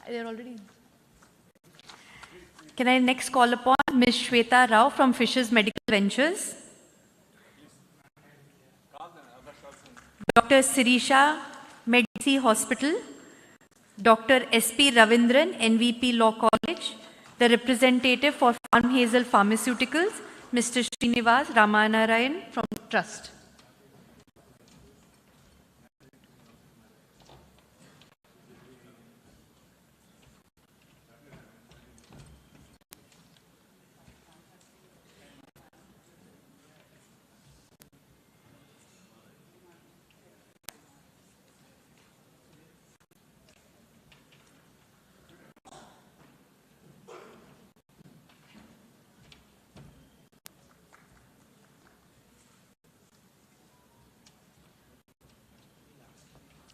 They're already. Can I next call upon Ms. Shweta Rao from Fisher's Medical Ventures? Dr. Sirisha, Medici Hospital. Dr. S.P. Ravindran, NVP Law College. The representative for Farm Hazel Pharmaceuticals, Mr. Srinivas Ramanarayan from Trust.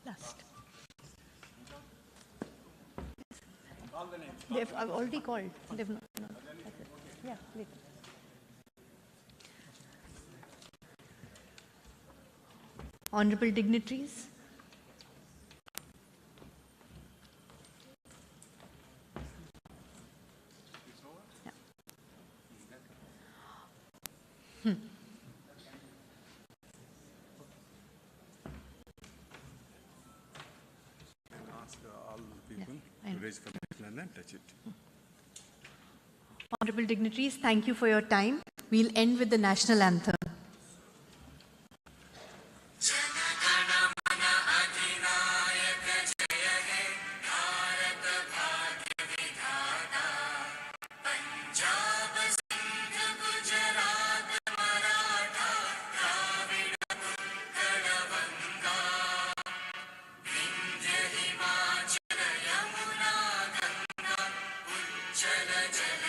Last. I've already called. They've not. That's it. Yeah, later. Honorable dignitaries. Honorable dignitaries, thank you for your time. We'll end with the national anthem. Jala Jala